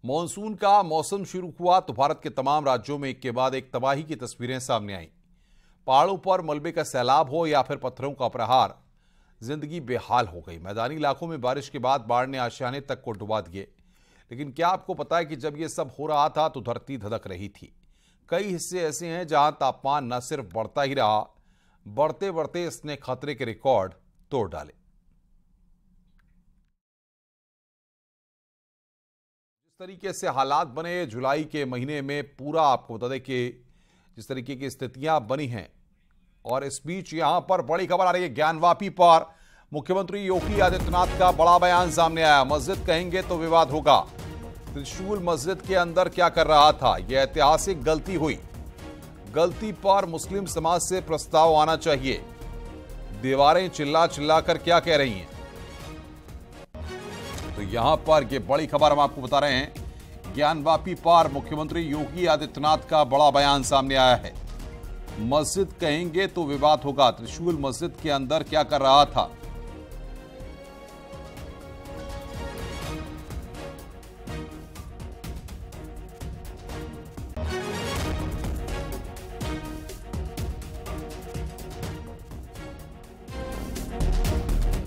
Monsoon का मौसम शुरू हुआ तो भारत के तमाम राज्यों में एक के बाद एक तबाही की तस्वीरें सामने आईं। पहाड़ों पर मलबे का सैलाब हो या फिर पत्थरों का प्रहार, जिंदगी बेहाल हो गई। मैदानी इलाकों में बारिश के बाद बाढ़ ने आशियाने तक को डुबा दिए। लेकिन क्या आपको पता है कि जब यह सब हो रहा था तो धरती धधक रही थी। कई हिस्से ऐसे हैं जहां तापमान न सिर्फ बढ़ता ही रहा, बढ़ते बढ़ते इसने खतरे के रिकॉर्ड तोड़ डाले। जिस तरीके से हालात बने जुलाई के महीने में, पूरा आपको बता दें कि जिस तरीके की स्थितियां बनी हैं, और इस बीच यहां पर बड़ी खबर आ रही है। ज्ञानवापी पर मुख्यमंत्री योगी आदित्यनाथ का बड़ा बयान सामने आया। मस्जिद कहेंगे तो विवाद होगा। त्रिशूल मस्जिद के अंदर क्या कर रहा था? यह ऐतिहासिक गलती हुई। गलती पर मुस्लिम समाज से प्रस्ताव आना चाहिए। दीवारें चिल्ला चिल्ला कर क्या कह रही हैं? तो यहां पर यह बड़ी खबर हम आपको बता रहे हैं। ज्ञानवापी पर मुख्यमंत्री योगी आदित्यनाथ का बड़ा बयान सामने आया है। मस्जिद कहेंगे तो विवाद होगा। त्रिशूल मस्जिद के अंदर क्या कर रहा था?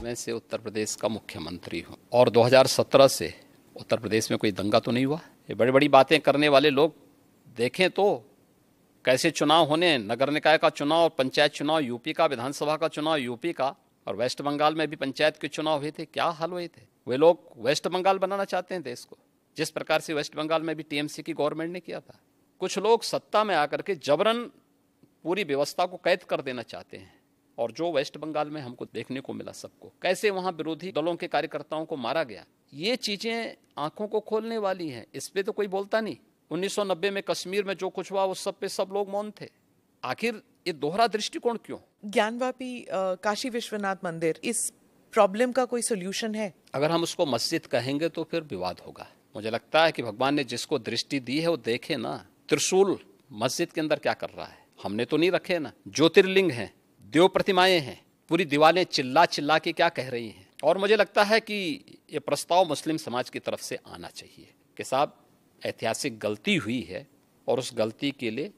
मैं से उत्तर प्रदेश का मुख्यमंत्री हूं और 2017 से उत्तर प्रदेश में कोई दंगा तो नहीं हुआ। ये बड़ी बड़ी बातें करने वाले लोग देखें तो कैसे चुनाव होने, नगर निकाय का चुनाव, पंचायत चुनाव यूपी का, विधानसभा का चुनाव यूपी का, और वेस्ट बंगाल में भी पंचायत के चुनाव हुए थे। क्या हाल हुए थे? वे लोग वेस्ट बंगाल बनाना चाहते हैं देश को, जिस प्रकार से वेस्ट बंगाल में भी टीएमसी की गवर्नमेंट ने किया था। कुछ लोग सत्ता में आकर के जबरन पूरी व्यवस्था को कैद कर देना चाहते हैं, और जो वेस्ट बंगाल में हमको देखने को मिला सबको, कैसे वहां विरोधी दलों के कार्यकर्ताओं को मारा गया, ये चीजें आंखों को खोलने वाली हैं। इस पे तो कोई बोलता नहीं। 1990 में कश्मीर में जो कुछ हुआ उस सब पे सब लोग मौन थे। आखिर ये दोहरा दृष्टिकोण क्यों? ज्ञानवापी काशी विश्वनाथ मंदिर, इस प्रॉब्लम का कोई सोल्यूशन है? अगर हम उसको मस्जिद कहेंगे तो फिर विवाद होगा। मुझे लगता है कि भगवान ने जिसको दृष्टि दी है वो देखे ना। त्रिशूल मस्जिद के अंदर क्या कर रहा है? हमने तो नहीं रखे ना। ज्योतिर्लिंग है, देव प्रतिमाएं हैं, पूरी दीवारें चिल्ला चिल्ला के क्या कह रही हैं। और मुझे लगता है कि ये प्रस्ताव मुस्लिम समाज की तरफ से आना चाहिए कि साहब ऐतिहासिक गलती हुई है और उस गलती के लिए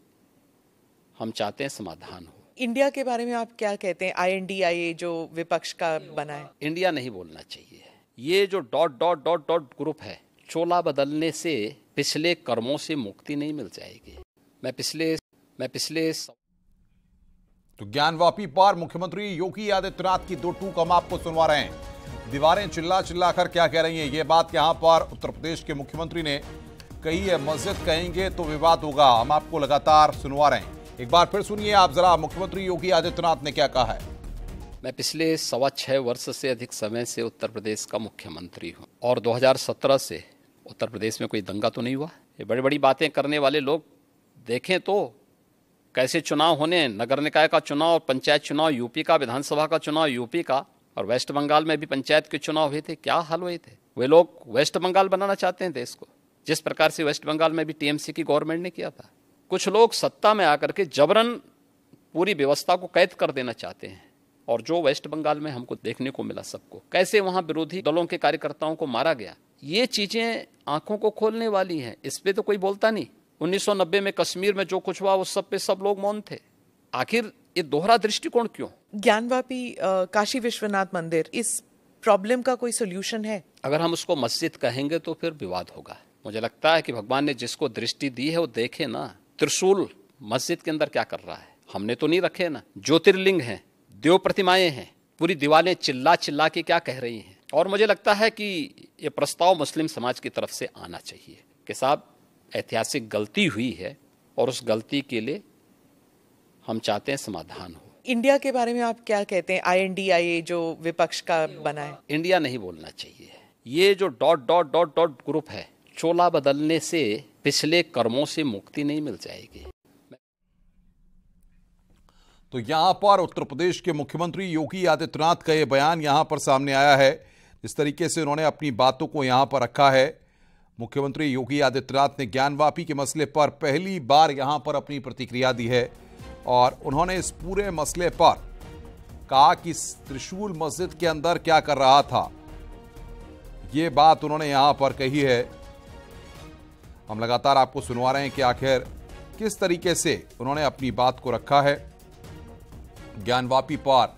हम चाहते हैं समाधान हो। इंडिया के बारे में आप क्या कहते हैं? INDIA जो विपक्ष का बना है, इंडिया नहीं बोलना चाहिए। ये जो dot dot dot dot group है, चोला बदलने से पिछले कर्मों से मुक्ति नहीं मिल जाएगी। मैं पिछले तो ज्ञानवापी पर मुख्यमंत्री योगी आदित्यनाथ की दो टूक हम आपको सुनवा रहे हैं। दीवारें चिल्ला चिल्ला कर क्या कह रही हैं? ये बात यहां पर उत्तर प्रदेश के मुख्यमंत्री ने कही है। मस्जिद कहेंगे तो विवाद होगा, हम आपको लगातार सुनवा रहे हैं। एक बार फिर सुनिए आप जरा, मुख्यमंत्री योगी आदित्यनाथ ने क्या कहा है। मैं पिछले 6.25 वर्ष से अधिक समय से उत्तर प्रदेश का मुख्यमंत्री हूं और 2017 से उत्तर प्रदेश में कोई दंगा तो नहीं हुआ। ये बड़ी बड़ी बातें करने वाले लोग देखें तो कैसे चुनाव होने, नगर निकाय का चुनाव, पंचायत चुनाव यूपी का, विधानसभा का चुनाव यूपी का, और वेस्ट बंगाल में भी पंचायत के चुनाव हुए थे। क्या हाल हुए थे? वे लोग वेस्ट बंगाल बनाना चाहते हैं देश को, जिस प्रकार से वेस्ट बंगाल में भी टीएमसी की गवर्नमेंट ने किया था। कुछ लोग सत्ता में आकर के जबरन पूरी व्यवस्था को कैद कर देना चाहते हैं, और जो वेस्ट बंगाल में हमको देखने को मिला सबको, कैसे वहां विरोधी दलों के कार्यकर्ताओं को मारा गया, ये चीजें आंखों को खोलने वाली हैं। इस पे तो कोई बोलता नहीं। 1990 में कश्मीर में जो कुछ हुआ उस सब पे सब लोग मौन थे। आखिर ये दोहरा दृष्टिकोण क्यों? ज्ञानवापी काशी विश्वनाथ मंदिर, इस प्रॉब्लम का कोई सोल्यूशन है? अगर हम उसको मस्जिद कहेंगे तो फिर विवाद होगा। मुझे लगता है कि भगवान ने जिसको दृष्टि दी है वो देखे ना। त्रिशूल मस्जिद के अंदर क्या कर रहा है? हमने तो नहीं रखे ना। ज्योतिर्लिंग है, देव प्रतिमाएं हैं, पूरी दीवारें चिल्ला चिल्ला के क्या कह रही हैं। और मुझे लगता है कि ये प्रस्ताव मुस्लिम समाज की तरफ से आना चाहिए कि साहब ऐतिहासिक गलती हुई है और उस गलती के लिए हम चाहते हैं समाधान हो। इंडिया के बारे में आप क्या कहते हैं? INDIA जो विपक्ष का बना है, इंडिया नहीं बोलना चाहिए। ये जो dot dot dot dot group है, चोला बदलने से पिछले कर्मों से मुक्ति नहीं मिल जाएगी। तो यहां पर उत्तर प्रदेश के मुख्यमंत्री योगी आदित्यनाथ का यह बयान यहां पर सामने आया है। जिस तरीके से उन्होंने अपनी बातों को यहां पर रखा है, मुख्यमंत्री योगी आदित्यनाथ ने ज्ञानवापी के मसले पर पहली बार यहां पर अपनी प्रतिक्रिया दी है, और उन्होंने इस पूरे मसले पर कहा कि त्रिशूल मस्जिद के अंदर क्या कर रहा था। ये बात उन्होंने यहां पर कही है। हम लगातार आपको सुनवा रहे हैं कि आखिर किस तरीके से उन्होंने अपनी बात को रखा है। ज्ञानवापी पर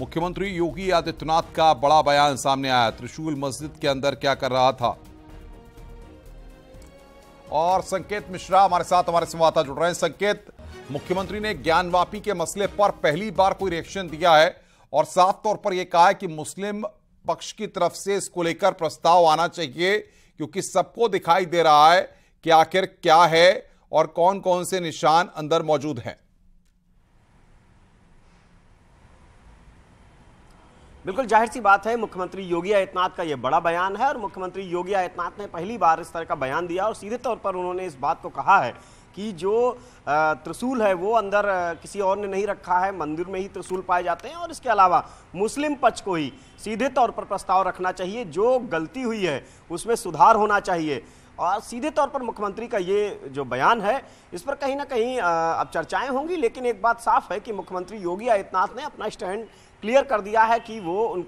मुख्यमंत्री योगी आदित्यनाथ का बड़ा बयान सामने आया। त्रिशूल मस्जिद के अंदर क्या कर रहा था, और संकेत मिश्रा हमारे साथ हमारे संवाददाता जुड़ रहे हैं। संकेत, मुख्यमंत्री ने ज्ञानवापी के मसले पर पहली बार कोई रिएक्शन दिया है और साफ तौर पर यह कहा है कि मुस्लिम पक्ष की तरफ से इसको लेकर प्रस्ताव आना चाहिए, क्योंकि सबको दिखाई दे रहा है कि आखिर क्या है और कौन कौन से निशान अंदर मौजूद हैं। बिल्कुल जाहिर सी बात है, मुख्यमंत्री योगी आदित्यनाथ का यह बड़ा बयान है और मुख्यमंत्री योगी आदित्यनाथ ने पहली बार इस तरह का बयान दिया और सीधे तौर पर उन्होंने इस बात को कहा है कि जो त्रिशूल है वो अंदर किसी और ने नहीं रखा है, मंदिर में ही त्रिशूल पाए जाते हैं और इसके अलावा मुस्लिम पक्ष को ही सीधे तौर पर प्रस्ताव रखना चाहिए, जो गलती हुई है उसमें सुधार होना चाहिए। और सीधे तौर पर मुख्यमंत्री का ये जो बयान है इस पर कहीं ना कहीं अब चर्चाएं होंगी, लेकिन एक बात साफ है कि मुख्यमंत्री योगी आदित्यनाथ ने अपना स्टैंड क्लियर कर दिया है कि वो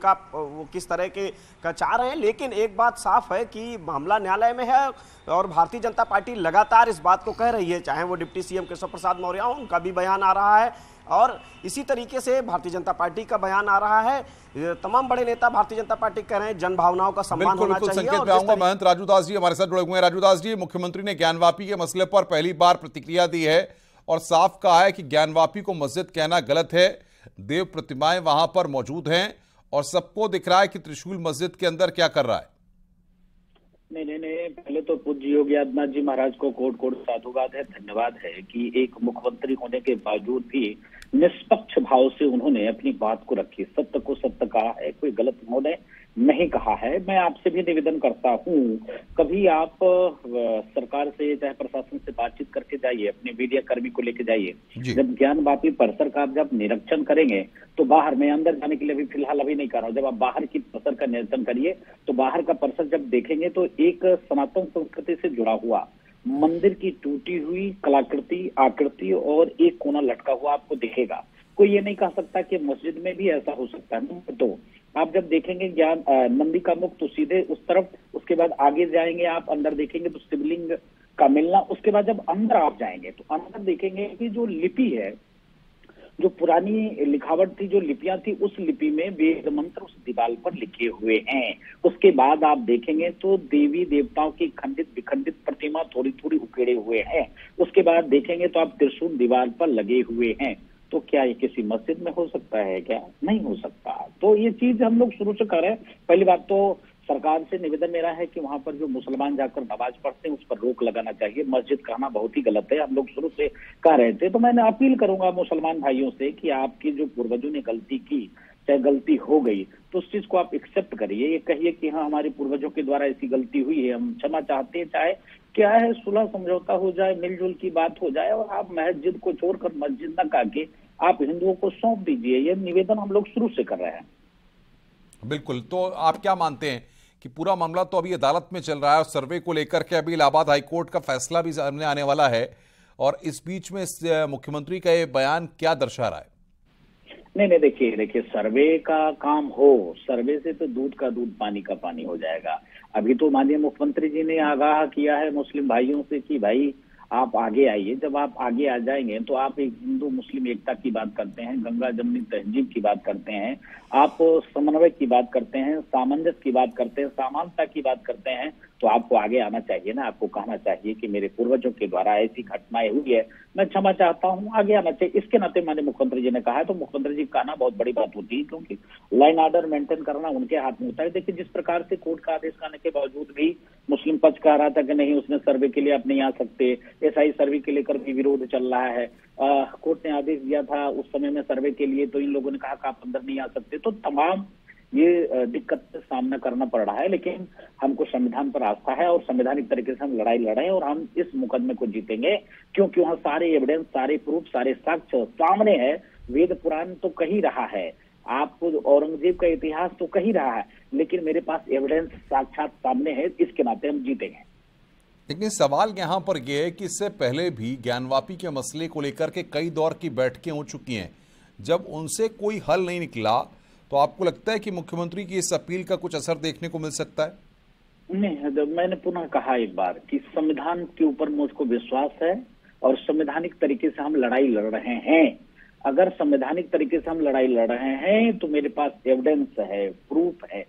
किस तरह के का चाह रहे हैं। लेकिन एक बात साफ है कि मामला न्यायालय में है और भारतीय जनता पार्टी लगातार इस बात को कह रही है, चाहे वो डिप्टी सीएम केशव प्रसाद मौर्य हो, उनका भी बयान आ रहा है और इसी तरीके से भारतीय जनता पार्टी का बयान आ रहा है। तमाम बड़े नेता भारतीय जनता पार्टी कह रहे हैं जन भावनाओं का सम्मान होना चाहिए। संकेत में आऊंगा, महंत राजूदास जी हमारे साथ जुड़े हुए हैं। राजूदास जी, मुख्यमंत्री ने ज्ञानवापी के मसले पर पहली बार प्रतिक्रिया दी है और साफ कहा है कि ज्ञानवापी को मस्जिद कहना गलत है, देव प्रतिमाएं वहां पर मौजूद हैं और सबको दिख रहा है कि त्रिशूल मस्जिद के अंदर क्या कर रहा है। नहीं, पहले तो पूज्य योगी आदित्यनाथ जी महाराज को कोट कोट साधुवाद है, धन्यवाद है कि एक मुख्यमंत्री होने के बावजूद भी निष्पक्ष भाव से उन्होंने अपनी बात को रखी, सत्य को सत्य कहा है, कोई गलत उन्होंने नहीं कहा है। मैं आपसे भी निवेदन करता हूं, कभी आप सरकार से चाहे प्रशासन से बातचीत करके जाइए, अपने मीडिया कर्मी को लेके जाइए। जब ज्ञानवापी परिसर का आप जब निरीक्षण करेंगे तो बाहर, मैं अंदर जाने के लिए अभी फिलहाल अभी नहीं कर रहा हूँ, जब आप बाहर की परिसर का निरीक्षण करिए तो बाहर का परिसर जब देखेंगे तो एक सनातन संस्कृति से जुड़ा हुआ मंदिर की टूटी हुई कलाकृति, आकृति और एक कोना लटका हुआ आपको दिखेगा। कोई ये नहीं कह सकता कि मस्जिद में भी ऐसा हो सकता है। तो आप जब देखेंगे ज्ञान नंदी का मुख तो सीधे उस तरफ, उसके बाद आगे जाएंगे आप अंदर देखेंगे तो शिवलिंग का मिलना, उसके बाद जब अंदर आप जाएंगे तो अंदर देखेंगे कि जो लिपि है, जो पुरानी लिखावट थी, जो लिपियां थी, उस लिपि में वेद मंत्र उस दीवार पर लिखे हुए हैं। उसके बाद आप देखेंगे तो देवी देवताओं की खंडित विखंडित प्रतिमा थोड़ी थोड़ी उकेड़े हुए हैं। उसके बाद देखेंगे तो आप त्रिशूल दीवार पर लगे हुए हैं। तो क्या ये किसी मस्जिद में हो सकता है? क्या नहीं हो सकता। तो ये चीज हम लोग शुरू से कर रहे हैं। पहली बात तो सरकार से निवेदन मेरा है कि वहां पर जो मुसलमान जाकर नमाज पढ़ते हैं उस पर रोक लगाना चाहिए। मस्जिद कहना बहुत ही गलत है, हम लोग शुरू से कह रहे थे। तो मैंने अपील करूंगा मुसलमान भाइयों से कि आपकी जो पूर्वजों ने गलती की, चाहे गलती हो गई, तो उस चीज को आप एक्सेप्ट करिए। ये कहिए कि हाँ, हमारे पूर्वजों के द्वारा ऐसी गलती हुई है, हम क्षमा चाहते हैं। चाहे क्या है, सुलह समझौता हो जाए, मिलजुल की बात हो जाए और आप मस्जिद को छोड़कर मस्जिद न कह के आप हिंदुओं को सौंप दीजिए। ये निवेदन हम लोग शुरू से कर रहे हैं। बिल्कुल। तो आप क्या मानते हैं कि पूरा मामला तो अभी अदालत में चल रहा है और सर्वे को लेकर के अभी इलाहाबाद हाईकोर्ट का फैसला भी सामने आने वाला है, और इस बीच में मुख्यमंत्री का ये बयान क्या दर्शा रहा है? नहीं, देखिए सर्वे का काम हो, सर्वे से तो दूध का दूध पानी का पानी हो जाएगा। अभी तो माननीय मुख्यमंत्री जी ने आगाह किया है मुस्लिम भाइयों से कि भाई आप आगे आइए। जब आप आगे आ जाएंगे तो आप एक हिंदू मुस्लिम एकता की बात करते हैं, गंगा जमनी तहजीब की बात करते हैं, आप समन्वय की बात करते हैं, सामंजस्य की बात करते हैं, समानता की बात करते हैं, तो आपको आगे आना चाहिए ना। आपको कहना चाहिए कि मेरे पूर्वजों के द्वारा ऐसी घटनाएं हुई है, मैं क्षमा चाहता हूं, आगे आना चाहिए। इसके नाते माननीय मुख्यमंत्री जी ने कहा है, तो मुख्यमंत्री जी का कहना बहुत बड़ी बात होती है, क्योंकि लाइन ऑर्डर मेंटेन करना उनके हाथ में होता है। देखिए, जिस प्रकार से कोर्ट का आदेश आने के बावजूद भी मुस्लिम पक्ष कह रहा था कि नहीं, उसने सर्वे के लिए आप नहीं आ सकते, एसआई सर्वे के लेकर भी विरोध चल रहा है। कोर्ट ने आदेश दिया था उस समय में सर्वे के लिए, तो इन लोगों ने कहा कि आप अंदर नहीं आ सकते। तो तमाम ये दिक्कत का सामना करना पड़ रहा है, लेकिन हमको संविधान पर आस्था है और संवैधानिक तरीके से हम लड़ाई लड़े और हम इस मुकदमे को जीतेंगे, क्योंकि वहाँ सारे एविडेंस, सारे प्रूफ, सारे साक्ष्य सामने है। वेद पुराण तो कही रहा है, आपको औरंगजेब का इतिहास तो कही रहा है, लेकिन मेरे पास एविडेंस साक्षात सामने है, इसके नाते हम जीतेंगे। लेकिन सवाल यहां पर यह है कि इससे पहले भी ज्ञानवापी के मसले को लेकर के कई दौर की बैठकें हो चुकी हैं। जब उनसे कोई हल नहीं निकला तो आपको लगता है कि मुख्यमंत्री की इस अपील का कुछ असर देखने को मिल सकता है? नहीं, मैंने पुनः कहा एक बार कि संविधान के ऊपर मुझको विश्वास है और संवैधानिक तरीके से हम लड़ाई लड़ रहे हैं। अगर संवैधानिक तरीके से हम लड़ाई लड़ रहे हैं तो मेरे पास एविडेंस है, प्रूफ है,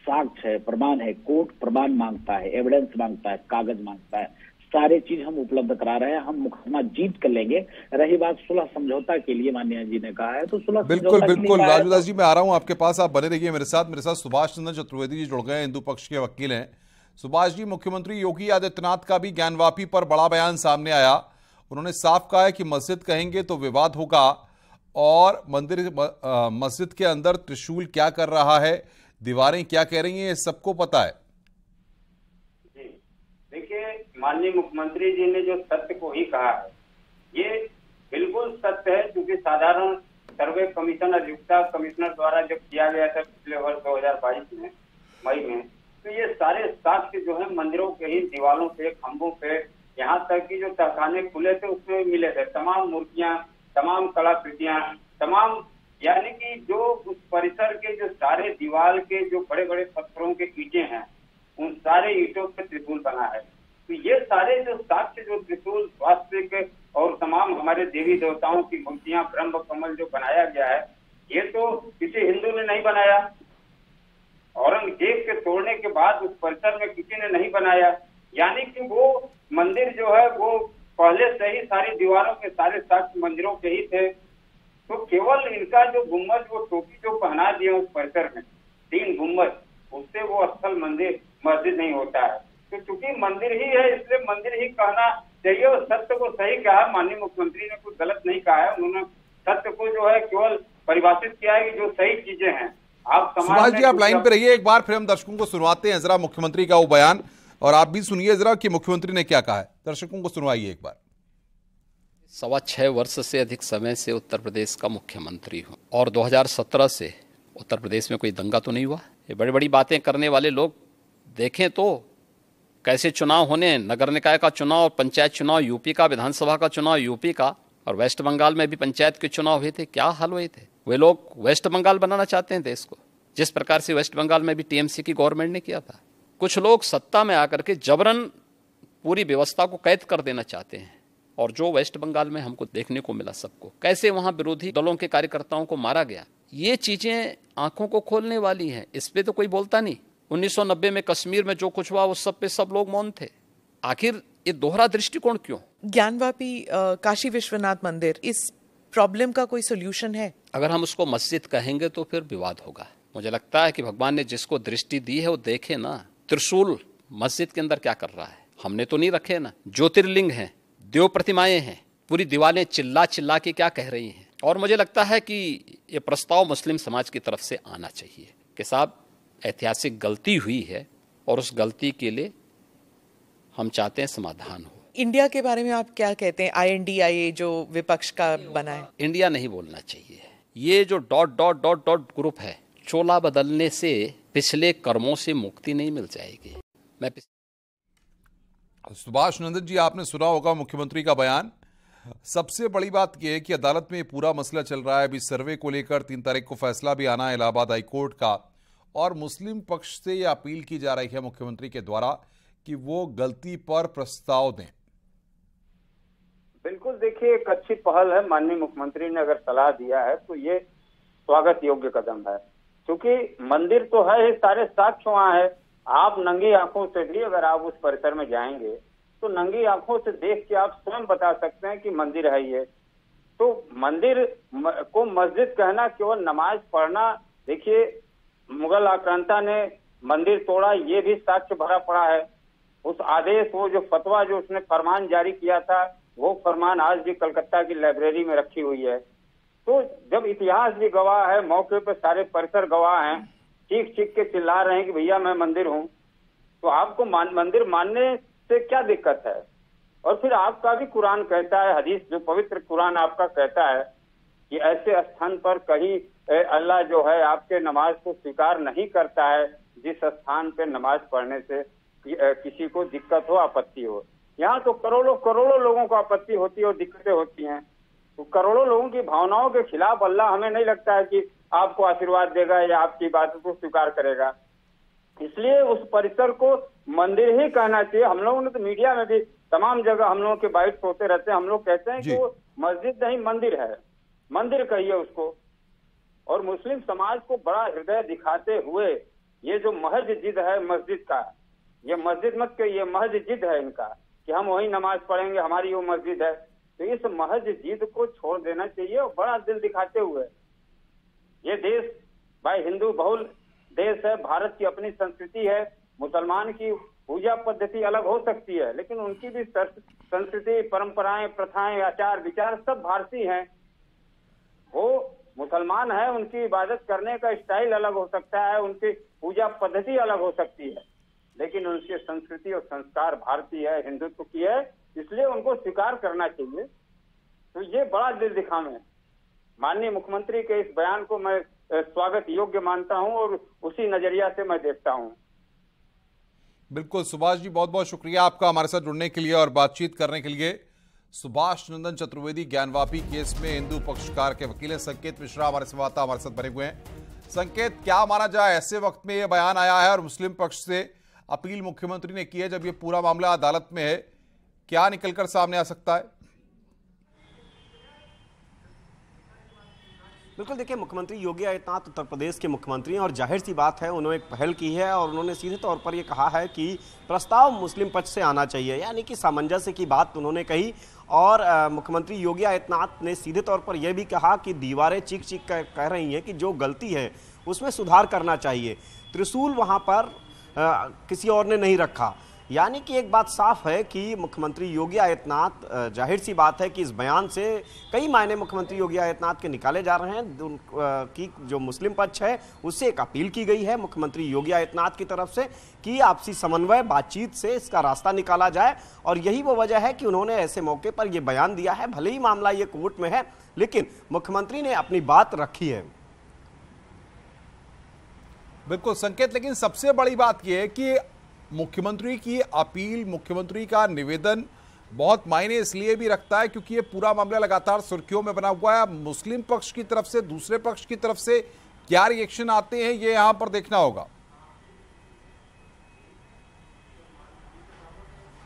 साक्ष्य है, प्रमाण है। कोर्ट प्रमाण मांगता है, एविडेंस मांगता है, कागज मांगता है, सारे चीज हम उपलब्ध करा रहे हैं। हम मुकदमा जीत कर लेंगे। रही बात सुलह समझौता के लिए, माननीय जी ने कहा है, तो सुलह बिल्कुल बिल्कुल राजूदास जी, मैं आ रहा हूं आपके पास, आप बने रहिए मेरे साथ सुभाष चंद्र चतुर्वेदी जी जुड़ गए, हिंदू पक्ष के वकील हैं। सुभाष जी, मुख्यमंत्री योगी आदित्यनाथ का भी ज्ञानवापी पर बड़ा बयान सामने आया। उन्होंने साफ कहा है कि मस्जिद कहेंगे तो विवाद होगा, और मस्जिद के अंदर त्रिशूल क्या कर रहा है, दीवारें क्या कह रही हैं, ये सबको पता है। जी देखिए, माननीय मुख्यमंत्री जी ने जो सत्य को ही कहा है, ये बिल्कुल सत्य है, क्योंकि साधारण सर्वे कमीशन अधिवक्ता कमिश्नर द्वारा जब किया गया था पिछले वर्ष 2022 में मई में, तो ये सारे साक्ष्य जो है मंदिरों के ही दीवारों पे, खंभों पे, यहाँ तक कि जो तहखाने खुले थे उसमें मिले थे। तमाम मूर्तियां, तमाम कलाकृतियां, तमाम, यानी कि जो उस परिसर के जो सारे दीवार के जो बड़े बड़े पत्थरों के ईंटें हैं, उन सारे ईंटों पे त्रिशूल बना है। तो ये सारे जो साक्ष्य, जो त्रिशूल, वास्तविक और तमाम हमारे देवी देवताओं की मूर्तियां, ब्रह्म कमल जो बनाया गया है, ये तो किसी हिंदू ने नहीं बनाया। औरंगजेब के तोड़ने के बाद उस परिसर में किसी ने नहीं बनाया। यानी कि वो मंदिर जो है वो पहले से ही सारी दीवारों के सारे साक्ष्य मंदिरों के ही थे। तो केवल इनका जो गुम्बद, वो टोपी जो पहना दिया उस परिसर में, 3 गुम्बद, उससे वो स्थल मंदिर मस्जिद नहीं होता है। तो चूंकि मंदिर ही है, इसलिए मंदिर ही कहना चाहिए। और सत्य को सही कहा, माननीय मुख्यमंत्री ने कुछ गलत नहीं कहा है। उन्होंने सत्य को जो है केवल परिभाषित किया है कि जो सही चीजें हैं। आप सुभाष जी, आप लाइन पे रहिए, एक बार फिर हम दर्शकों को सुनवाते हैं जरा मुख्यमंत्री का वो बयान, और आप भी सुनिए जरा कि मुख्यमंत्री ने क्या कहा है। दर्शकों को सुनवाइए एक बार। 6.25 वर्ष से अधिक समय से उत्तर प्रदेश का मुख्यमंत्री हूं, और 2017 से उत्तर प्रदेश में कोई दंगा तो नहीं हुआ। ये बड़ी बड़ी बातें करने वाले लोग देखें तो कैसे चुनाव होने, नगर निकाय का चुनाव, पंचायत चुनाव यूपी का, विधानसभा का चुनाव यूपी का, और वेस्ट बंगाल में भी पंचायत के चुनाव हुए थे। क्या हाल हुए थे। वे लोग वेस्ट बंगाल बनाना चाहते हैं देश को, जिस प्रकार से वेस्ट बंगाल में भी टीएमसी की गवर्नमेंट ने किया था। कुछ लोग सत्ता में आकर के जबरन पूरी व्यवस्था को कैद कर देना चाहते हैं, और जो वेस्ट बंगाल में हमको देखने को मिला सबको, कैसे वहां विरोधी दलों के कार्यकर्ताओं को मारा गया, ये चीजें आंखों को खोलने वाली हैं। इस पे तो कोई बोलता नहीं। 1990 में कश्मीर में जो कुछ हुआ उस सब पे सब लोग मौन थे। आखिर ये दोहरा दृष्टिकोण क्यों? ज्ञानवापी काशी विश्वनाथ मंदिर, इस प्रॉब्लम का कोई सोल्यूशन है? अगर हम उसको मस्जिद कहेंगे तो फिर विवाद होगा। मुझे लगता है कि भगवान ने जिसको दृष्टि दी है वो देखे ना। त्रिशूल मस्जिद के अंदर क्या कर रहा है, हमने तो नहीं रखे ना। ज्योतिर्लिंग हैं, देव प्रतिमाएं हैं, पूरी दीवारें चिल्ला चिल्ला के क्या कह रही हैं। और मुझे लगता है कि ये प्रस्ताव मुस्लिम समाज की तरफ से आना चाहिए कि साहब ऐतिहासिक गलती हुई है, और उस गलती के लिए हम चाहते हैं समाधान हो। इंडिया के बारे में आप क्या कहते हैं? INDIA जो विपक्ष का बना है, इंडिया नहीं बोलना चाहिए। ये जो ... ग्रुप है, चोला बदलने से पिछले कर्मों से मुक्ति नहीं मिल जाएगी। मैं सुभाष नंदन जी, आपने सुना होगा मुख्यमंत्री का बयान। सबसे बड़ी बात यह है कि अदालत में पूरा मसला चल रहा है। अभी सर्वे को लेकर 3 तारीख को फैसला भी आना है इलाहाबाद हाईकोर्ट का, और मुस्लिम पक्ष से यह अपील की जा रही है मुख्यमंत्री के द्वारा कि वो गलती पर प्रस्ताव दें। बिल्कुल, देखिए, एक अच्छी पहल है। माननीय मुख्यमंत्री ने अगर सलाह दिया है तो ये स्वागत योग्य कदम है, क्योंकि मंदिर तो है, सारे साक्ष्य वहाँ है। आप नंगी आंखों से भी अगर आप उस परिसर में जाएंगे तो नंगी आंखों से देख के आप स्वयं बता सकते हैं कि मंदिर है ये। तो मंदिर को मस्जिद कहना, केवल नमाज पढ़ना, देखिए मुगल आक्रांता ने मंदिर तोड़ा, ये भी साक्ष्य भरा पड़ा है। उस आदेश, वो जो फतवा, जो उसने फरमान जारी किया था, वो फरमान आज भी कलकत्ता की लाइब्रेरी में रखी हुई है। तो जब इतिहास भी गवाह है, मौके पर सारे परिसर गवाह हैं, चीख चीख के चिल्ला रहे हैं कि भैया मैं मंदिर हूँ, तो आपको मंदिर मानने से क्या दिक्कत है? और फिर आपका भी कुरान कहता है, हदीस जो पवित्र कुरान आपका कहता है कि ऐसे स्थान पर कहीं अल्लाह जो है आपके नमाज को स्वीकार नहीं करता है जिस स्थान पे नमाज पढ़ने से किसी को दिक्कत हो, आपत्ति हो। यहाँ तो करोड़ों लोगों को आपत्ति होती है और दिक्कतें होती हैं। तो करोड़ों लोगों की भावनाओं के खिलाफ अल्लाह हमें नहीं लगता है कि आपको आशीर्वाद देगा या आपकी बात को स्वीकार करेगा। इसलिए उस परिसर को मंदिर ही कहना चाहिए। हम लोगों ने तो मीडिया में भी तमाम जगह हम लोगों के बाइट होते रहते हैं, हम लोग कहते हैं कि वो मस्जिद नहीं मंदिर है, मंदिर कहिए उसको। और मुस्लिम समाज को बड़ा हृदय दिखाते हुए ये जो महज जिद है मस्जिद का, ये मस्जिद मत कहिए, महज जिद है इनका कि हम वही नमाज पढ़ेंगे, हमारी वो मस्जिद है, तो इस महज जिद को छोड़ देना चाहिए। और बड़ा दिल दिखाते हुए ये देश भाई हिंदू बहुल देश है, भारत की अपनी संस्कृति है, मुसलमान की पूजा पद्धति अलग हो सकती है लेकिन उनकी भी संस्कृति, परंपराएं, प्रथाएं, आचार विचार सब भारतीय हैं। वो मुसलमान है, उनकी इबादत करने का स्टाइल अलग हो सकता है, उनकी पूजा पद्धति अलग हो सकती है, लेकिन उनकी संस्कृति और संस्कार भारतीय है, हिंदुत्व की है, इसलिए उनको स्वीकार करना चाहिए। तो ये बड़ा दिल दिखावे है। माननीय मुख्यमंत्री के इस बयान को मैं स्वागत योग्य मानता हूं और उसी नजरिया से मैं देखता हूं। बिल्कुल सुभाष जी, बहुत बहुत शुक्रिया आपका हमारे साथ जुड़ने के लिए और बातचीत करने के लिए। सुभाष नंदन चतुर्वेदी ज्ञानवापी केस में हिंदू पक्षकार के वकील हैं। संकेत मिश्रा हमारे संवाददाता हमारे साथ बने हुए हैं। संकेत, क्या माना जाए, ऐसे वक्त में यह बयान आया है और मुस्लिम पक्ष से अपील मुख्यमंत्री ने की है, जब ये पूरा मामला अदालत में है, क्या निकलकर सामने आ सकता है? बिल्कुल, देखिए मुख्यमंत्री योगी आदित्यनाथ उत्तर प्रदेश के मुख्यमंत्री हैं और जाहिर सी बात है उन्होंने एक पहल की है और उन्होंने सीधे तौर पर ये कहा है कि प्रस्ताव मुस्लिम पक्ष से आना चाहिए, यानी कि सामंजस्य की बात उन्होंने कही। और मुख्यमंत्री योगी आदित्यनाथ ने सीधे तौर पर यह भी कहा कि दीवारें चीख चीख कर कह रही हैं कि जो गलती है उसमें सुधार करना चाहिए, त्रिशूल वहाँ पर किसी और ने नहीं रखा। यानी कि एक बात साफ है कि मुख्यमंत्री योगी आदित्यनाथ, जाहिर सी बात है कि इस बयान से कई मायने मुख्यमंत्री योगी आदित्यनाथ के निकाले जा रहे हैं कि जो मुस्लिम पक्ष है उससे एक अपील की गई है मुख्यमंत्री योगी आदित्यनाथ की तरफ से कि आपसी समन्वय बातचीत से इसका रास्ता निकाला जाए। और यही वो वजह है कि उन्होंने ऐसे मौके पर यह बयान दिया है। भले ही मामला ये कोर्ट में है लेकिन मुख्यमंत्री ने अपनी बात रखी है। बिल्कुल संकेत, लेकिन सबसे बड़ी बात यह है कि मुख्यमंत्री की अपील, मुख्यमंत्री का निवेदन बहुत मायने इसलिए भी रखता है क्योंकि ये पूरा मामला लगातार सुर्खियों में बना हुआ है। मुस्लिम पक्ष की तरफ से, दूसरे पक्ष की तरफ से क्या रिएक्शन आते हैं ये यहां पर देखना होगा।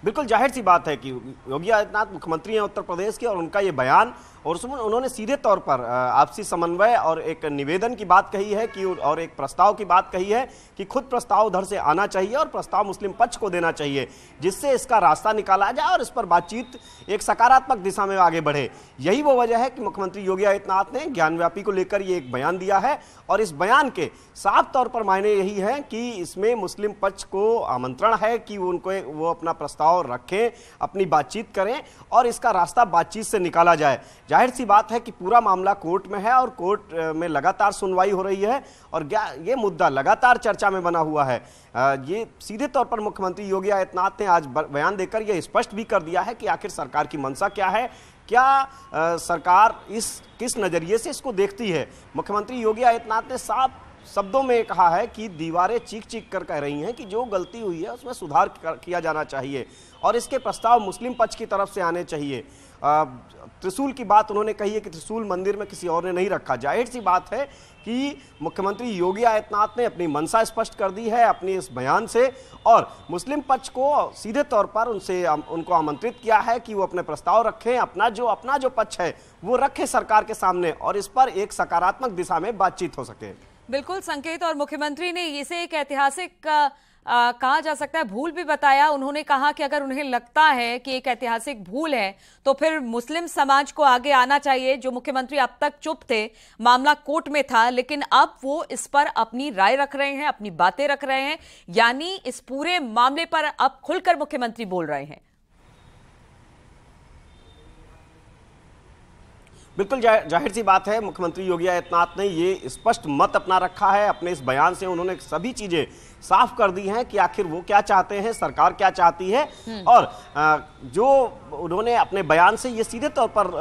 बिल्कुल जाहिर सी बात है कि योगी आदित्यनाथ मुख्यमंत्री हैं उत्तर प्रदेश के और उनका ये बयान और उसमें उन्होंने सीधे तौर पर आपसी समन्वय और एक निवेदन की बात कही है कि और एक प्रस्ताव की बात कही है कि खुद प्रस्ताव उधर से आना चाहिए और प्रस्ताव मुस्लिम पक्ष को देना चाहिए जिससे इसका रास्ता निकाला जाए और इस पर बातचीत एक सकारात्मक दिशा में आगे बढ़े। यही वो वजह है कि मुख्यमंत्री योगी आदित्यनाथ ने ज्ञानव्यापी को लेकर ये एक बयान दिया है और इस बयान के साफ तौर पर मायने यही है कि इसमें मुस्लिम पक्ष को आमंत्रण है कि वो अपना प्रस्ताव रखें, अपनी बातचीत करें और इसका रास्ता बातचीत से निकाला जाए। जाहिर सी बात है कि पूरा मामला कोर्ट में है और कोर्ट में लगातार सुनवाई हो रही है और ये मुद्दा लगातार चर्चा में बना हुआ है। ये सीधे तौर पर मुख्यमंत्री योगी आदित्यनाथ ने आज बयान देकर यह स्पष्ट भी कर दिया है कि आखिर सरकार की मंशा क्या है, क्या सरकार किस नजरिए से इसको देखती है। मुख्यमंत्री योगी आदित्यनाथ ने साफ शब्दों में कहा है कि दीवारें चीख चीख कर कह रही हैं कि जो गलती हुई है उसमें सुधार किया जाना चाहिए और इसके प्रस्ताव मुस्लिम पक्ष की तरफ से आने चाहिए। त्रिशूल की बात उन्होंने कही है कि त्रिशूल मंदिर में किसी और ने नहीं रखा। जाहिर सी बात है कि मुख्यमंत्री योगी आदित्यनाथ ने अपनी मंशा स्पष्ट कर दी है अपनी इस बयान से और मुस्लिम पक्ष को सीधे तौर पर उनको आमंत्रित किया है कि वो अपने प्रस्ताव रखें, अपना जो पक्ष है वो रखें सरकार के सामने और इस पर एक सकारात्मक दिशा में बातचीत हो सके। बिल्कुल संकेत, और मुख्यमंत्री ने इसे एक ऐतिहासिक कहा जा सकता है भूल भी बताया। उन्होंने कहा कि अगर उन्हें लगता है कि एक ऐतिहासिक भूल है तो फिर मुस्लिम समाज को आगे आना चाहिए। जो मुख्यमंत्री अब तक चुप थे, मामला कोर्ट में था, लेकिन अब वो इस पर अपनी राय रख रहे हैं, अपनी बातें रख रहे हैं, यानी इस पूरे मामले पर अब खुलकर मुख्यमंत्री बोल रहे हैं। बिल्कुल जाहिर सी बात है मुख्यमंत्री योगी आदित्यनाथ ने ये स्पष्ट मत अपना रखा है अपने इस बयान से। उन्होंने सभी चीजें साफ कर दी हैं कि आखिर वो क्या चाहते हैं, सरकार क्या चाहती है और जो उन्होंने अपने बयान से ये सीधे तौर पर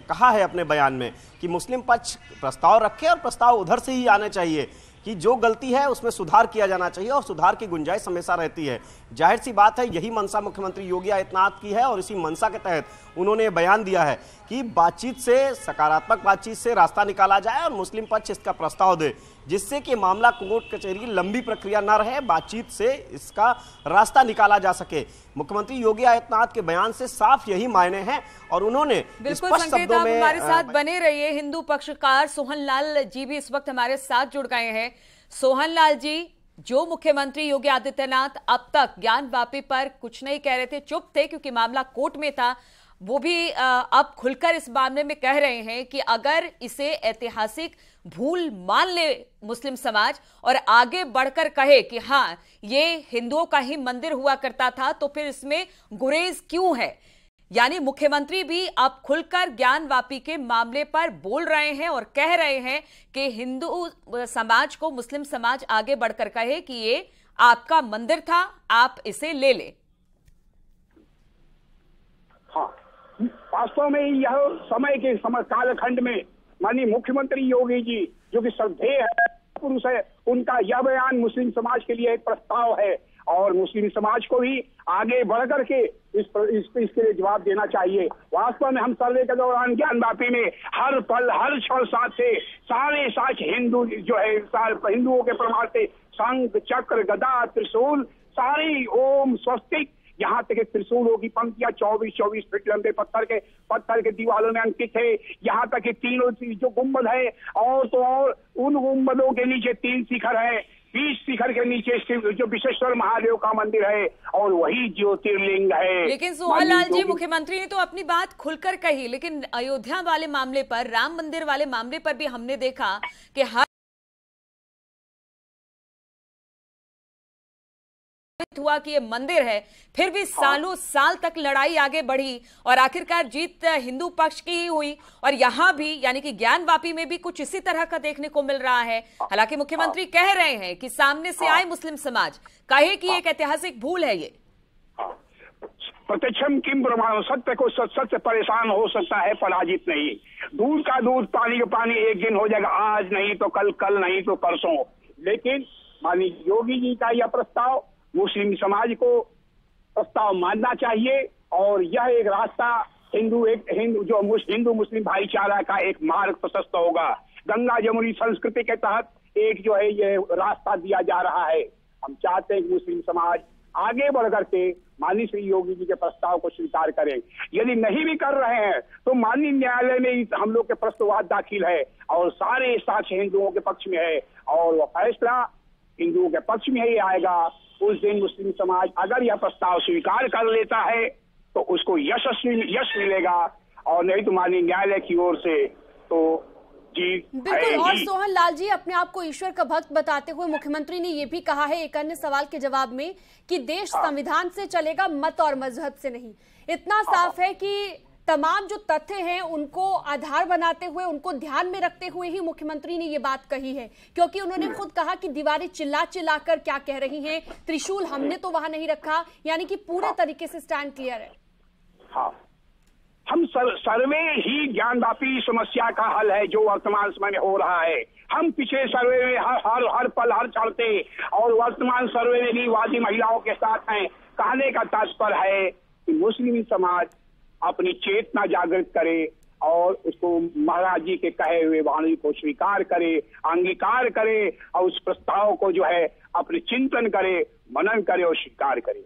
कहा है अपने बयान में कि मुस्लिम पक्ष प्रस्ताव रखे और प्रस्ताव उधर से ही आने चाहिए कि जो गलती है उसमें सुधार किया जाना चाहिए और सुधार की गुंजाइश हमेशा रहती है। जाहिर सी बात है यही मंशा मुख्यमंत्री योगी आदित्यनाथ की है और इसी मंशा के तहत उन्होंने बयान दिया है कि बातचीत से, सकारात्मक बातचीत से रास्ता निकाला जाए और मुस्लिम पक्ष इसका प्रस्ताव दे। जिससे कि मामला कोर्ट कचहरी की लंबी प्रक्रिया न रहे, बातचीत से इसका रास्ता निकाला जा सके। मुख्यमंत्री योगी आदित्यनाथ के बयान से साफ यही मायने हैं और उन्होंने बिल्कुल स्पष्ट संकेत, शब्दों आप में हमारे साथ बने रहिए। हिंदू पक्षकार सोहन लाल जी भी इस वक्त हमारे साथ जुड़ गए हैं। सोहन लाल जी, जो मुख्यमंत्री योगी आदित्यनाथ अब तक ज्ञानवापी पर कुछ नहीं कह रहे थे, चुप थे क्योंकि मामला कोर्ट में था, वो भी अब खुलकर इस मामले में कह रहे हैं कि अगर इसे ऐतिहासिक भूल मान ले मुस्लिम समाज और आगे बढ़कर कहे कि हाँ ये हिंदुओं का ही मंदिर हुआ करता था, तो फिर इसमें गुरेज क्यों है। यानी मुख्यमंत्री भी अब खुलकर ज्ञानवापी के मामले पर बोल रहे हैं और कह रहे हैं कि हिंदू समाज को मुस्लिम समाज आगे बढ़कर कहे कि ये आपका मंदिर था, आप इसे ले लें। हाँ, वास्तव में यह समय के कालखंड में माननीय मुख्यमंत्री योगी जी जो कि श्रद्धेय है, पुरुष है, उनका यह बयान मुस्लिम समाज के लिए एक प्रस्ताव है और मुस्लिम समाज को भी आगे बढ़ करके इसके लिए जवाब देना चाहिए। वास्तव में हम सर्वे के दौरान ज्ञानवापी में हर पल हर क्षण साथ से सारे साक्ष्य हिंदू जो है हिंदुओं के प्रमाण से शंख चक्र गदा त्रिशूल सारी ओम स्वस्तिक यहाँ तक त्रिशूलों की पंक्तियां 24-24 फीट लंबे पत्थर के दीवारों में अंकित है। यहाँ तक कि तीनों जो गुम्बद है और तो और उन गुम्बदों के नीचे 3 शिखर है, 20 शिखर के नीचे जो विश्वेश्वर महादेव का मंदिर है और वही ज्योतिर्लिंग है। लेकिन सोहन लाल जी, मुख्यमंत्री ने तो अपनी बात खुलकर कही, लेकिन अयोध्या वाले मामले पर, राम मंदिर वाले मामले पर भी हमने देखा कि हर हुआ कि ये मंदिर है, फिर भी सालों साल तक लड़ाई आगे बढ़ी और आखिरकार जीत हिंदू पक्ष की ही हुई। और यहाँ भी यानी कि ज्ञानवापी में भी कुछ इसी तरह का देखने को मिल रहा है। हालांकि मुख्यमंत्री कह रहे हैं कि सामने से आए मुस्लिम समाज कहे कि एक ऐतिहासिक भूल है ये। प्रत्यक्षम किम प्रमाण, सत्य को सच से परेशान हो सकता है, पराजित नहीं। दूध का दूध पानी का पानी एक दिन हो जाएगा, आज नहीं तो कल, कल नहीं तो परसों। लेकिन माननीय योगी जी का यह प्रस्ताव मुस्लिम समाज को प्रस्ताव मानना चाहिए और यह एक रास्ता हिंदू मुस्लिम भाईचारा का एक मार्ग प्रशस्त होगा। गंगा जमुनी संस्कृति के तहत एक जो है ये रास्ता दिया जा रहा है। हम चाहते हैं कि मुस्लिम समाज आगे बढ़ करके माननीय श्री योगी जी के प्रस्ताव को स्वीकार करें। यदि नहीं भी कर रहे हैं तो माननीय न्यायालय में हम लोग के प्रस्ताव दाखिल है और सारे साक्ष्य हिंदुओं के पक्ष में है और वह फैसला हिंदुओं के पक्ष में ही आएगा। उस दिन मुस्लिम समाज अगर यह प्रस्ताव स्वीकार कर लेता है तो उसको यश मिलेगा और नहीं तो माननीय न्यायालय की ओर से तो जीत बिल्कुल। और सोहन लाल जी, अपने आप को ईश्वर का भक्त बताते हुए मुख्यमंत्री ने यह भी कहा है एक अन्य सवाल के जवाब में कि देश संविधान से चलेगा, मत और मजहब से नहीं। इतना साफ है कि तमाम जो तथ्य हैं उनको आधार बनाते हुए, उनको ध्यान में रखते हुए ही मुख्यमंत्री ने ये बात कही है, क्योंकि उन्होंने खुद कहा कि दीवारें चिल्ला चिल्लाकर क्या कह रही हैं, त्रिशूल हमने तो वहां नहीं रखा, यानी कि पूरे तरीके से स्टैंड क्लियर है। हाँ, हम सर्वे ही ज्ञानवापी समस्या का हल है जो वर्तमान समय में हो रहा है। हम पिछले सर्वे में हर पल हर चढ़ते और वर्तमान सर्वे में भी वादी महिलाओं के साथ हैं। कहने का तात्पर्य है कि मुस्लिम समाज अपनी चेतना जागृत करे और उसको महाराज जी के कहे हुए वाणी को स्वीकार करे, अंगीकार करे और उस प्रस्ताव को जो है अपने चिंतन करे, मनन करे और स्वीकार करे।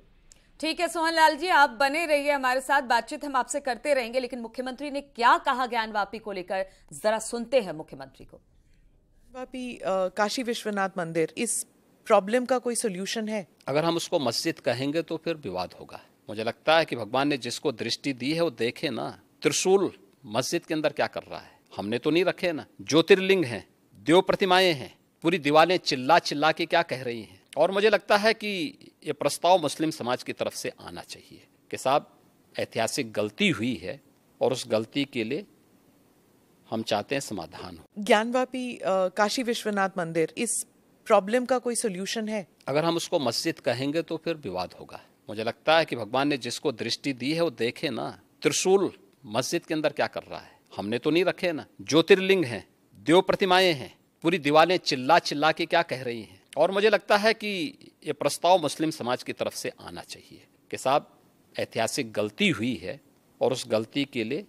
ठीक है सोहन लाल जी, आप बने रहिए हमारे साथ, बातचीत हम आपसे करते रहेंगे। लेकिन मुख्यमंत्री ने क्या कहा ज्ञानवापी को लेकर, जरा सुनते हैं मुख्यमंत्री को। वापी काशी विश्वनाथ मंदिर, इस प्रॉब्लम का कोई सोल्यूशन है? अगर हम उसको मस्जिद कहेंगे तो फिर विवाद होगा। मुझे लगता है कि भगवान ने जिसको दृष्टि दी है वो देखे ना। त्रिशूल मस्जिद के अंदर क्या कर रहा है, हमने तो नहीं रखे ना। ज्योतिर्लिंग हैं, देव प्रतिमाएं हैं, पूरी दीवारें चिल्ला चिल्ला के क्या कह रही हैं। और मुझे लगता है कि ये प्रस्ताव मुस्लिम समाज की तरफ से आना चाहिए कि साहब ऐतिहासिक गलती हुई है और उस गलती के लिए हम चाहते हैं समाधान हो। ज्ञानवापी काशी विश्वनाथ मंदिर, इस प्रॉब्लम का कोई सोल्यूशन है? अगर हम उसको मस्जिद कहेंगे तो फिर विवाद होगा। मुझे लगता है कि भगवान ने जिसको दृष्टि दी है वो देखे ना। त्रिशूल मस्जिद के अंदर क्या कर रहा है, हमने तो नहीं रखे ना। ज्योतिर्लिंग हैं, देव प्रतिमाएं हैं, पूरी दीवारें चिल्ला चिल्ला के क्या कह रही हैं। और मुझे लगता है कि ये प्रस्ताव मुस्लिम समाज की तरफ से आना चाहिए कि साहब ऐतिहासिक गलती हुई है और उस गलती के लिए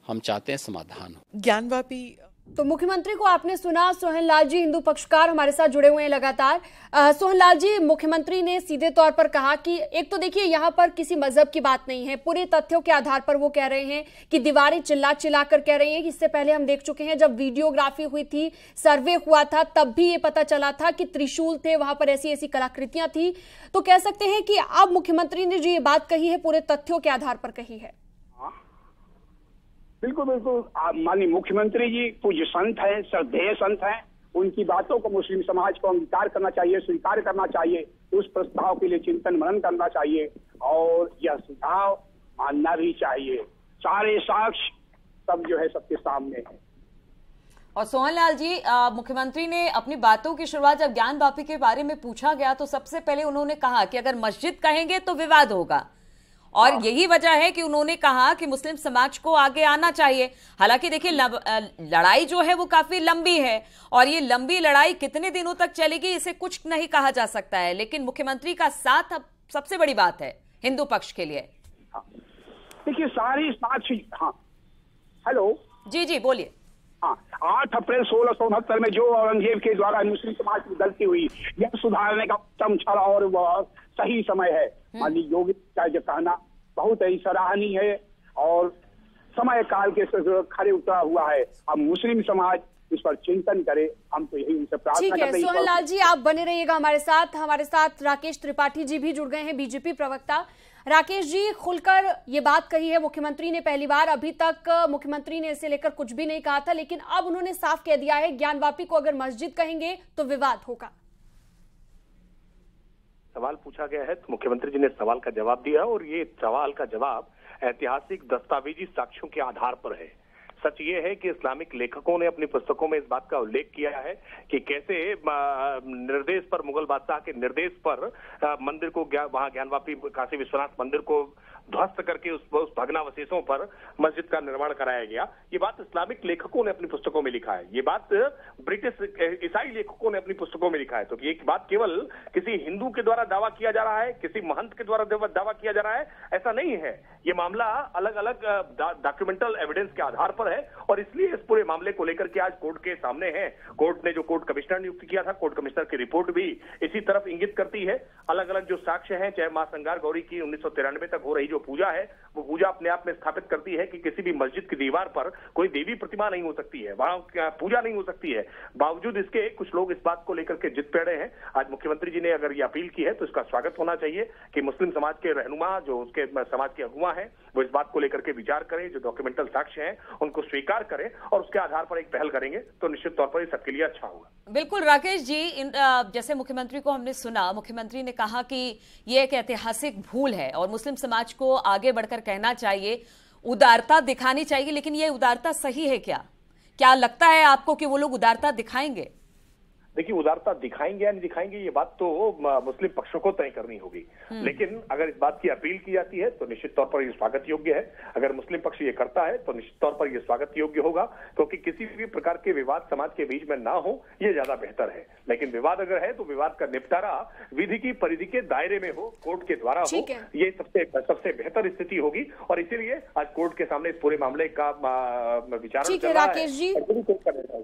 हम चाहते हैं समाधान हो। ज्ञानवापी तो मुख्यमंत्री को आपने सुना। सोहन लाल जी हिंदू पक्षकार हमारे साथ जुड़े हुए हैं लगातार। सोहन लाल जी, मुख्यमंत्री ने सीधे तौर पर कहा कि एक तो देखिए यहाँ पर किसी मजहब की बात नहीं है, पूरे तथ्यों के आधार पर वो कह रहे हैं कि दीवारें चिल्ला चिल्ला कर कह रही हैं। इससे पहले हम देख चुके हैं, जब वीडियोग्राफी हुई थी, सर्वे हुआ था, तब भी ये पता चला था कि त्रिशूल थे, वहां पर ऐसी ऐसी कलाकृतियां थी। तो कह सकते हैं कि अब मुख्यमंत्री ने जो ये बात कही है पूरे तथ्यों के आधार पर कही है। बिल्कुल बिल्कुल, माननीय मुख्यमंत्री जी पूज्य संत हैं, श्रद्धेय संत हैं। उनकी बातों को मुस्लिम समाज को अंगीकार करना चाहिए, स्वीकार करना चाहिए, उस प्रस्ताव के लिए चिंतन मनन करना चाहिए और यह सुझाव मानना भी चाहिए। सारे साक्ष्य सब जो है सबके सामने है। और सोहनलाल जी, मुख्यमंत्री ने अपनी बातों की शुरुआत जब ज्ञानवापी के बारे में पूछा गया तो सबसे पहले उन्होंने कहा कि अगर मस्जिद कहेंगे तो विवाद होगा, और यही वजह है कि उन्होंने कहा कि मुस्लिम समाज को आगे आना चाहिए। हालांकि देखिए, लड़ाई जो है वो काफी लंबी है और ये लंबी लड़ाई कितने दिनों तक चलेगी इसे कुछ नहीं कहा जा सकता है, लेकिन मुख्यमंत्री का साथ अब सबसे बड़ी बात है हिंदू पक्ष के लिए। देखिए सारी साक्ष्य, हाँ हेलो जी जी बोलिए। हाँ, 8 अप्रैल 1669 में जो औरंगजेब के द्वारा मुस्लिम समाज की गलती हुई, यह सुधारने का उत्तम क्षण और वह सही समय है। माननीय योगी का जो कहना बहुत ही सराहनीय है और समय काल के खड़े उतरा हुआ है। अब मुस्लिम समाज इस पर चिंतन करे, हम तो यही उनसे प्रार्थना करते हैं। ठीक है सोहन लाल जी, आप बने रहिएगा हमारे साथ। हमारे साथ राकेश त्रिपाठी जी भी जुड़ गए हैं, बीजेपी प्रवक्ता। राकेश जी, खुलकर ये बात कही है मुख्यमंत्री ने पहली बार, अभी तक मुख्यमंत्री ने इसे लेकर कुछ भी नहीं कहा था, लेकिन अब उन्होंने साफ कह दिया है ज्ञानवापी को अगर मस्जिद कहेंगे तो विवाद होगा। सवाल पूछा गया है तो मुख्यमंत्री जी ने सवाल का जवाब दिया और ये सवाल का जवाब ऐतिहासिक दस्तावेजी साक्ष्यों के आधार पर है। सच ये है कि इस्लामिक लेखकों ने अपनी पुस्तकों में इस बात का उल्लेख किया है कि कैसे निर्देश पर, मुगल बादशाह के निर्देश पर मंदिर को वहां ज्ञानवापी काशी विश्वनाथ मंदिर को ध्वस्त करके उस भग्नावशेषों पर मस्जिद का निर्माण कराया गया। ये बात इस्लामिक लेखकों ने अपनी पुस्तकों में लिखा है, ये बात ब्रिटिश ईसाई लेखकों ने अपनी पुस्तकों में लिखा है। तो ये बात केवल किसी हिंदू के द्वारा दावा किया जा रहा है, किसी महंत के द्वारा दावा किया जा रहा है, ऐसा नहीं है। ये मामला अलग अलग डॉक्यूमेंटल एविडेंस के आधार पर है और इसलिए इस पूरे मामले को लेकर के आज कोर्ट के सामने है। कोर्ट ने जो कोर्ट कमिश्नर नियुक्त किया था, कोर्ट कमिश्नर की रिपोर्ट भी इसी तरफ इंगित करती है। अलग अलग जो साक्ष्य हैं, चाहे मां संगार गौरी की 1993 तक हो रही जो पूजा है, वो पूजा अपने आप में स्थापित करती है कि किसी भी मस्जिद की दीवार पर कोई देवी प्रतिमा नहीं हो सकती है, वहां पूजा नहीं हो सकती है। बावजूद इसके कुछ लोग इस बात को लेकर के जिद पे अड़े हैं। आज मुख्यमंत्री जी ने अगर ये अपील की है तो इसका स्वागत होना चाहिए कि मुस्लिम समाज के रहनुमा, जो उसके समाज के अगुवा हैं, वो इस बात को लेकर के विचार करें, जो डॉक्यूमेंटल साक्ष्य हैं उनको स्वीकार करें और उसके आधार पर एक पहल करेंगे तो निश्चित तौर पर ये सबके लिए अच्छा होगा। बिल्कुल राकेश जी, जैसे मुख्यमंत्री को हमने सुना, मुख्यमंत्री ने कहा कि ये एक ऐतिहासिक भूल है और मुस्लिम समाज को आगे बढ़कर कहना चाहिए, उदारता दिखानी चाहिए, लेकिन ये उदारता सही है क्या? क्या लगता है आपको कि वो लोग उदारता दिखाएंगे? देखिए, उदारता दिखाएंगे या नहीं दिखाएंगे ये बात तो मुस्लिम पक्षों को तय करनी होगी, लेकिन अगर इस बात की अपील की जाती है तो निश्चित तौर पर ये स्वागत योग्य है। अगर मुस्लिम पक्ष ये करता है तो निश्चित तौर पर ये स्वागत योग्य होगा, क्योंकि किसी भी प्रकार के विवाद समाज के बीच में ना हो ये ज्यादा बेहतर है। लेकिन विवाद अगर है तो विवाद का निपटारा विधि की परिधि के दायरे में हो, कोर्ट के द्वारा हो, ये सबसे बेहतर स्थिति होगी और इसीलिए आज कोर्ट के सामने इस पूरे मामले का विचार चल रहा है।